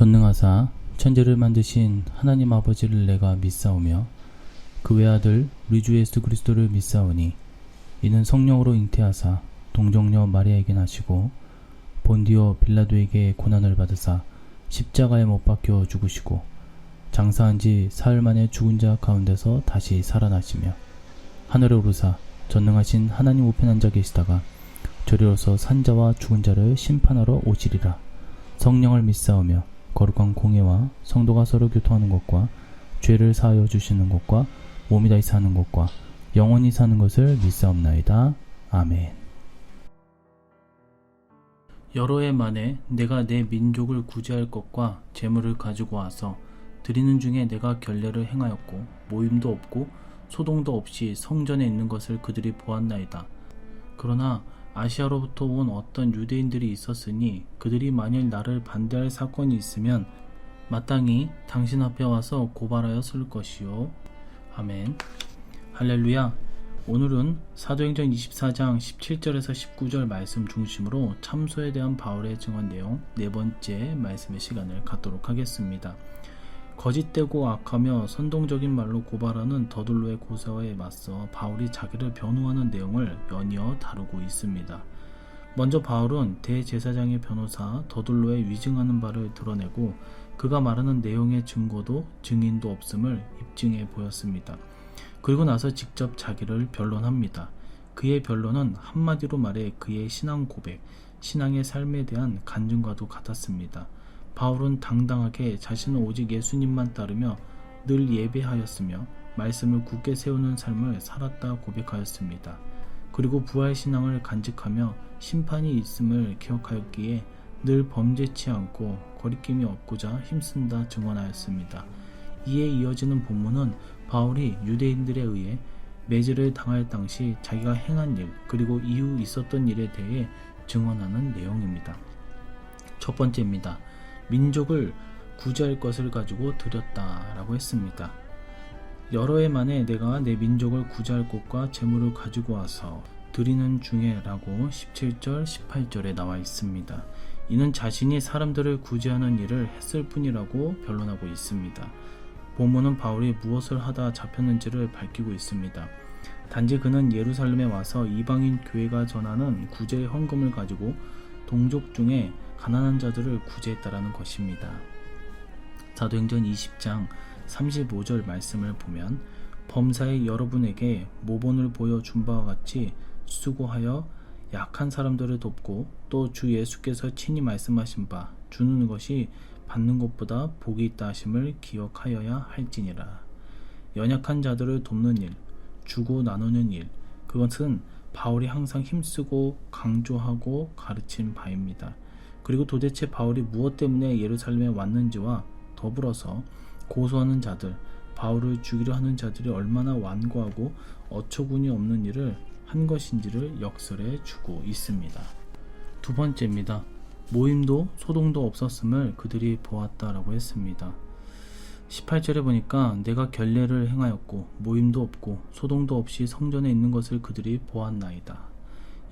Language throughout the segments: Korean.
전능하사 천지를 만드신 하나님 아버지를 내가 믿사오며 그 외아들 우리 주 예수 그리스도를 믿사오니 이는 성령으로 잉태하사 동정녀 마리아에게 나시고 본디오 빌라도에게 고난을 받으사 십자가에 못 박혀 죽으시고 장사한 지 사흘 만에 죽은 자 가운데서 다시 살아나시며 하늘에 오르사 전능하신 하나님 우편에 앉아 계시다가 저리로서 산자와 죽은 자를 심판하러 오시리라. 성령을 믿사오며 거룩한 공예와 성도가 서로 교통하는 것과 죄를 사하여 주시는 것과 몸이 다시 사는 것과 영원히 사는 것을 믿사옵나이다. 아멘. 여러 해 만에 내가 내 민족을 구제할 것과 재물을 가지고 와서 드리는 중에 내가 결례를 행하였고 모임도 없고 소동도 없이 성전에 있는 것을 그들이 보았나이다. 그러나 아시아로부터 온 어떤 유대인들이 있었으니 그들이 만일 나를 반대할 사건이 있으면 마땅히 당신 앞에 와서 고발하였을 것이요. 아멘. 할렐루야. 오늘은 사도행전 24장 17절에서 19절 말씀 중심으로 참소에 대한 바울의 증언 내용 네 번째 말씀의 시간을 갖도록 하겠습니다. 거짓되고 악하며 선동적인 말로 고발하는 더둘로의 고사에 맞서 바울이 자기를 변호하는 내용을 연이어 다루고 있습니다. 먼저 바울은 대제사장의 변호사 더둘로의 위증하는 바를 드러내고 그가 말하는 내용의 증거도 증인도 없음을 입증해 보였습니다. 그리고 나서 직접 자기를 변론합니다. 그의 변론은 한마디로 말해 그의 신앙 고백, 신앙의 삶에 대한 간증과도 같았습니다. 바울은 당당하게 자신은 오직 예수님만 따르며 늘 예배하였으며 말씀을 굳게 세우는 삶을 살았다 고백하였습니다. 그리고 부활신앙을 간직하며 심판이 있음을 기억하였기에 늘 범죄치 않고 거리낌이 없고자 힘쓴다 증언하였습니다. 이에 이어지는 본문은 바울이 유대인들에 의해 매질을 당할 당시 자기가 행한 일 그리고 이후 있었던 일에 대해 증언하는 내용입니다. 첫 번째입니다. 민족을 구제할 것을 가지고 드렸다라고 했습니다. 여러 해 만에 내가 내 민족을 구제할 것과 재물을 가지고 와서 드리는 중에 라고 17절 18절에 나와 있습니다. 이는 자신이 사람들을 구제하는 일을 했을 뿐이라고 변론하고 있습니다. 본문은 바울이 무엇을 하다 잡혔는지를 밝히고 있습니다. 단지 그는 예루살렘에 와서 이방인 교회가 전하는 구제의 헌금을 가지고 동족 중에 가난한 자들을 구제했다라는 것입니다. 사도행전 20장 35절 말씀을 보면 범사의 여러분에게 모본을 보여준 바와 같이 수고하여 약한 사람들을 돕고 또 주 예수께서 친히 말씀하신 바 주는 것이 받는 것보다 복이 있다 하심을 기억하여야 할지니라. 연약한 자들을 돕는 일, 주고 나누는 일, 그것은 바울이 항상 힘쓰고 강조하고 가르친 바입니다. 그리고 도대체 바울이 무엇 때문에 예루살렘에 왔는지와 더불어서 고소하는 자들, 바울을 죽이려 하는 자들이 얼마나 완고하고 어처구니 없는 일을 한 것인지를 역설해 주고 있습니다. 두 번째입니다. 모임도 소동도 없었음을 그들이 보았다라고 했습니다. 18절에 보니까 내가 결례를 행하였고 모임도 없고 소동도 없이 성전에 있는 것을 그들이 보았나이다.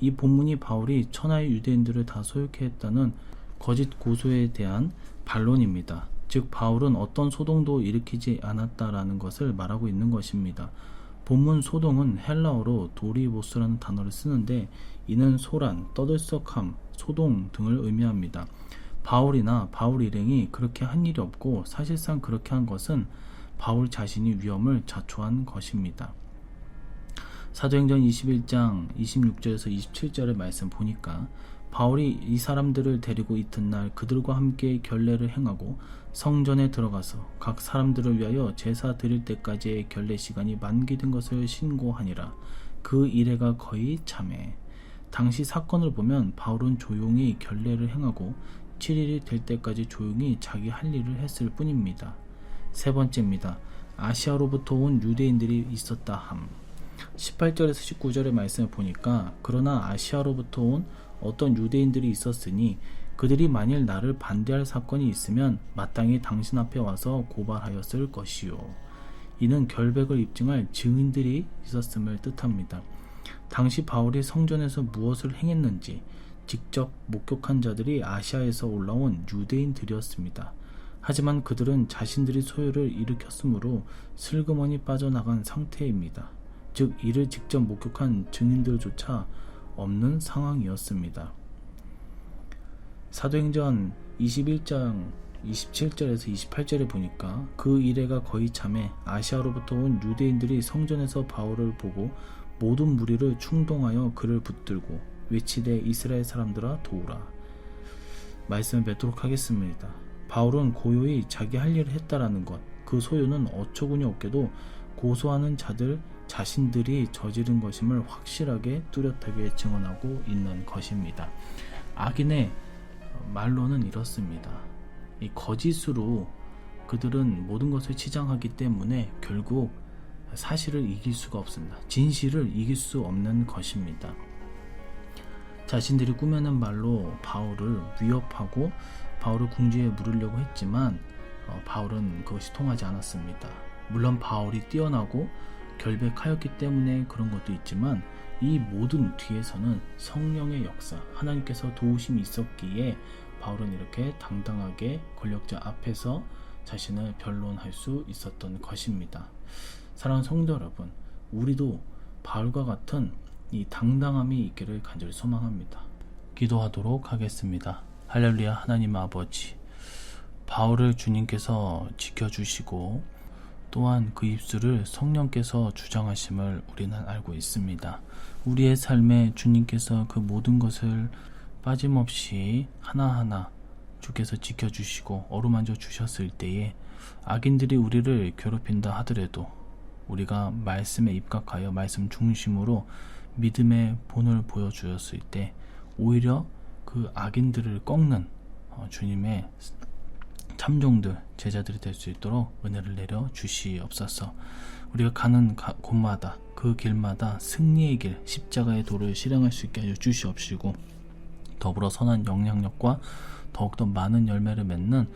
이 본문이 바울이 천하의 유대인들을 다 소유케 했다는 거짓 고소에 대한 반론입니다. 즉 바울은 어떤 소동도 일으키지 않았다라는 것을 말하고 있는 것입니다. 본문 소동은 헬라어로 도리보스라는 단어를 쓰는데 이는 소란, 떠들썩함, 소동 등을 의미합니다. 바울이나 바울 일행이 그렇게 한 일이 없고 사실상 그렇게 한 것은 바울 자신이 위험을 자초한 것입니다. 사도행전 21장 26절에서 27절의 말씀 보니까 바울이 이 사람들을 데리고 이튿날 그들과 함께 결례를 행하고 성전에 들어가서 각 사람들을 위하여 제사 드릴 때까지의 결례 시간이 만기된 것을 신고하니라. 그 이래가 거의 참해. 당시 사건을 보면 바울은 조용히 결례를 행하고 7일이 될 때까지 조용히 자기 할 일을 했을 뿐입니다. 세 번째입니다. 아시아로부터 온 유대인들이 있었다 함. 18절에서 19절의 말씀을 보니까 그러나 아시아로부터 온 어떤 유대인들이 있었으니 그들이 만일 나를 반대할 사건이 있으면 마땅히 당신 앞에 와서 고발하였을 것이요. 이는 결백을 입증할 증인들이 있었음을 뜻합니다. 당시 바울이 성전에서 무엇을 행했는지 직접 목격한 자들이 아시아에서 올라온 유대인들이었습니다. 하지만 그들은 자신들이 소요를 일으켰으므로 슬그머니 빠져나간 상태입니다. 즉 이를 직접 목격한 증인들조차 없는 상황이었습니다. 사도행전 21장 27절에서 28절에 보니까 그 이래가 거의 참에 아시아로부터 온 유대인들이 성전에서 바울을 보고 모든 무리를 충동하여 그를 붙들고 외치되 이스라엘 사람들아 도우라. 말씀을 맺도록 하겠습니다. 바울은 고요히 자기 할 일을 했다라는 것, 그 소요는 어처구니 없게도 고소하는 자들 자신들이 저지른 것임을 확실하게 뚜렷하게 증언하고 있는 것입니다. 악인의 말로는 이렇습니다. 이 거짓으로 그들은 모든 것을 치장하기 때문에 결국 사실을 이길 수가 없습니다. 진실을 이길 수 없는 것입니다. 자신들이 꾸며낸 말로 바울을 위협하고 바울을 궁지에 물으려고 했지만 바울은 그것이 통하지 않았습니다. 물론 바울이 뛰어나고 결백하였기 때문에 그런 것도 있지만 이 모든 뒤에서는 성령의 역사, 하나님께서 도우심이 있었기에 바울은 이렇게 당당하게 권력자 앞에서 자신을 변론할 수 있었던 것입니다. 사랑하는 성도 여러분, 우리도 바울과 같은 이 당당함이 있기를 간절히 소망합니다. 기도하도록 하겠습니다. 할렐루야. 하나님 아버지, 바울을 주님께서 지켜주시고 또한 그 입술을 성령께서 주장하심을 우리는 알고 있습니다. 우리의 삶에 주님께서 그 모든 것을 빠짐없이 하나하나 주께서 지켜주시고 어루만져 주셨을 때에 악인들이 우리를 괴롭힌다 하더라도 우리가 말씀에 입각하여 말씀 중심으로 믿음의 본을 보여주었을 때 오히려 그 악인들을 꺾는 주님의 참종들, 제자들이 될 수 있도록 은혜를 내려 주시옵소서. 우리가 가는 곳마다 그 길마다 승리의 길, 십자가의 도를 실행할 수 있게 하여 주시옵시고 더불어 선한 영향력과 더욱더 많은 열매를 맺는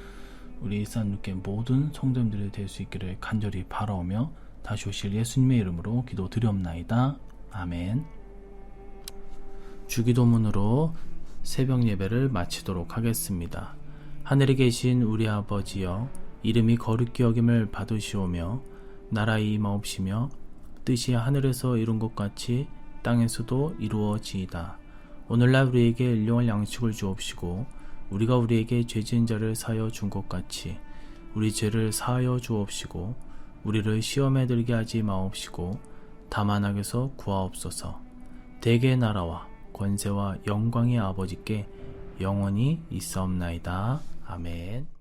우리 일산육교의 모든 성도님들이 될 수 있기를 간절히 바라오며 다시 오실 예수님의 이름으로 기도드리옵나이다. 아멘. 주기도문으로 새벽 예배를 마치도록 하겠습니다. 하늘에 계신 우리 아버지여, 이름이 거룩히 여김을 받으시오며 나라의 임하옵시며 뜻이 하늘에서 이룬 것 같이 땅에서도 이루어지이다. 오늘날 우리에게 일용할 양식을 주옵시고 우리가 우리에게 죄 지은 자를 사하여 준 것 같이 우리 죄를 사하여 주옵시고 우리를 시험에 들게 하지 마옵시고 다만 악에서 구하옵소서. 대개의 나라와 권세와 영광의 아버지께 영원히 있사옵나이다. 아멘.